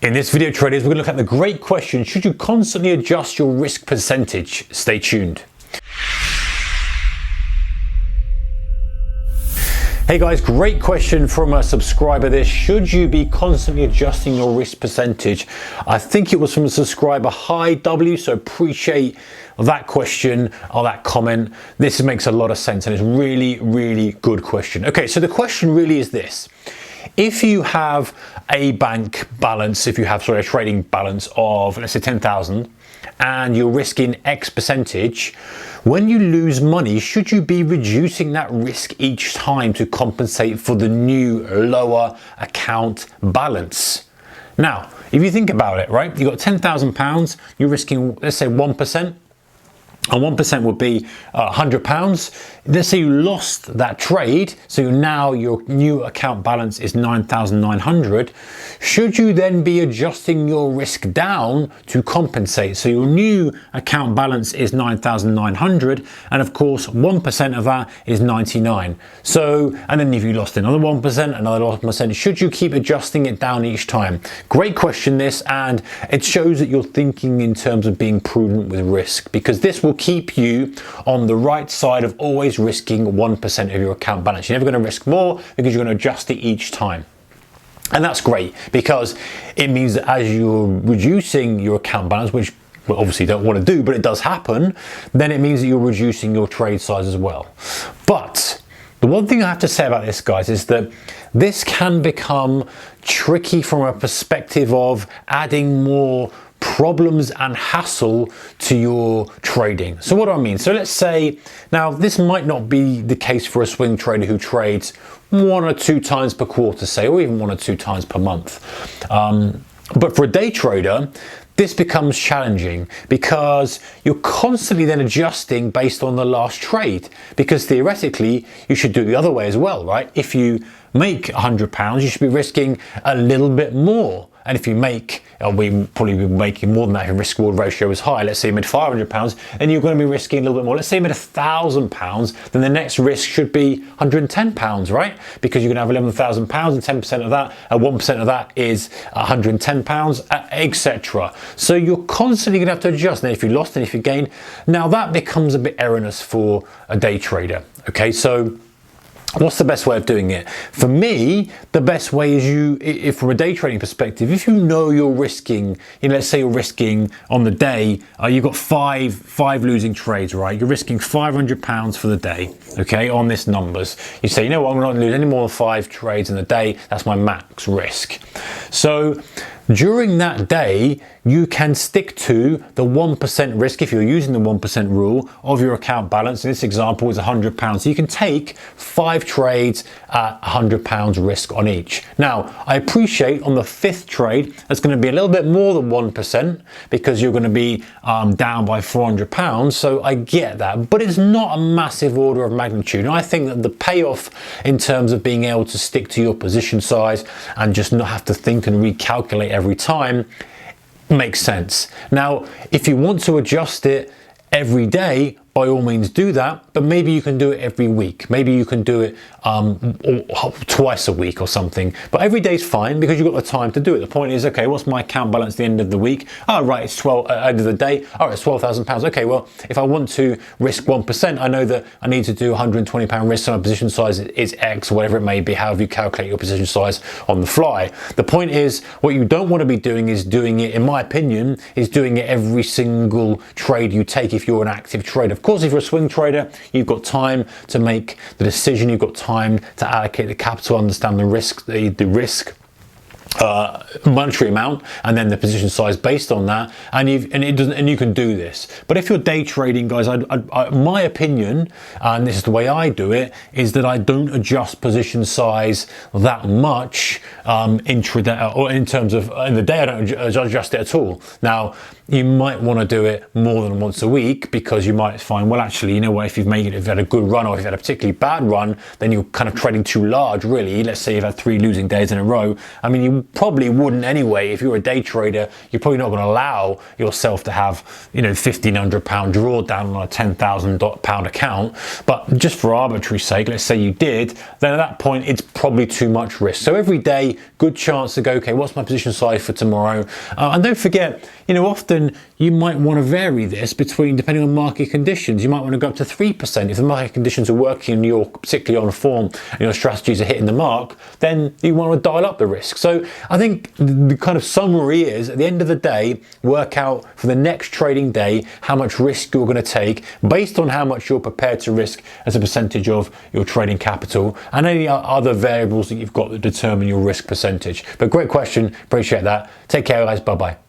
In this video, traders, we're going to look at the great question, should you constantly adjust your risk percentage? Stay tuned. Hey guys, great question from a subscriber this. Should you be constantly adjusting your risk percentage? I think it was from a subscriber, Hi W, so appreciate that question or that comment. This makes a lot of sense and it's really good question. Okay, so the question really is this. If you have a bank balance, if you have a trading balance of, let's say 10,000 and you're risking X percentage, when you lose money, should you be reducing that risk each time to compensate for the new lower account balance? Now, if you think about it, right, you've got £10,000, you're risking, let's say 1%. And 1% would be £100. Let's say you lost that trade, so now your new account balance is 9,900. Should you then be adjusting your risk down to compensate? So your new account balance is 9,900, and of course 1% of that is 99. So, and then if you lost another 1%, another 1%, should you keep adjusting it down each time? Great question this, and it shows that you're thinking in terms of being prudent with risk, because this will keep you on the right side of always risking 1% of your account balance. You're never going to risk more because you're going to adjust it each time. And that's great because it means that as you're reducing your account balance, which we obviously don't want to do, but it does happen, then it means that you're reducing your trade size as well. But the one thing I have to say about this, guys, is that this can become tricky from a perspective of adding more problems and hassle to your trading. So what do I mean? So let's say, now this might not be the case for a swing trader who trades 1 or 2 times per quarter, say, or even 1 or 2 times per month. But for a day trader, this becomes challenging because you're constantly then adjusting based on the last trade, because theoretically you should do it the other way as well, right? If you make £100, you should be risking a little bit more. And if you make, we probably be making more than that if your risk reward ratio is high. Let's say you made £500, then you're going to be risking a little bit more. Let's say you made £1,000, then the next risk should be £110, right? Because you're going to have £11,000 and 10% of that, 1% of that is £110, etc. So you're constantly going to have to adjust. And if you lost and if you gained, now that becomes a bit erroneous for a day trader. Okay, so what's the best way of doing it? For me, the best way is if from a day trading perspective, if you know you're risking, let's say you're risking on the day, you've got five losing trades, right? You're risking £500 for the day, okay, on this numbers. You say, you know what, I'm not going to lose any more than 5 trades in the day. That's my max risk. So during that day, you can stick to the 1% risk if you're using the 1% rule of your account balance. In this example, is £100. So you can take 5 trades at £100 risk on each. Now, I appreciate on the 5th trade, that's going to be a little bit more than 1% because you're going to be down by £400. So I get that, but it's not a massive order of magnitude. And I think that the payoff in terms of being able to stick to your position size and just not have to think and recalculate every time makes sense. Now, if you want to adjust it every day, by all means do that, but maybe you can do it every week. Maybe you can do it twice a week or something, but every day is fine because you've got the time to do it. The point is, okay, what's my account balance at the end of the week? Oh, right, it's 12 end of the day. Oh, it's £12,000. Okay, well, if I want to risk 1%, I know that I need to do £120 risk, so my position size is X, or whatever it may be, however you calculate your position size on the fly. The point is, what you don't want to be doing is doing it, in my opinion, is doing it every single trade you take if you're an active trader. Of course, if you're a swing trader, you've got time to make the decision, you've got time to allocate the capital, understand the risk, monetary amount, and then the position size based on that, and you can do this. But if you're day trading, guys, my opinion, and this is the way I do it, is that I don't adjust position size that much intraday, or in terms of in the day I don't adjust it at all. Now, you might want to do it more than once a week because you might find, well, actually, you know what, if you've had a good run or if you've had a particularly bad run, then you're kind of trading too large, really. Let's say you've had 3 losing days in a row. I mean, you you probably wouldn't anyway. If you're a day trader, you're probably not going to allow yourself to have, you know, £1,500 drawdown on a £10,000 account. But just for arbitrary sake, let's say you did, then at that point it's probably too much risk. So every day, good chance to go, okay, what's my position size for tomorrow? And don't forget, you know, often you might want to vary this between, depending on market conditions. You might want to go up to 3%. If the market conditions are working and you're particularly on form and your strategies are hitting the mark, then you want to dial up the risk. So I think the kind of summary is, at the end of the day, work out for the next trading day how much risk you're going to take based on how much you're prepared to risk as a percentage of your trading capital, and any other variables that you've got that determine your risk percentage. But great question, appreciate that. Take care guys, bye bye.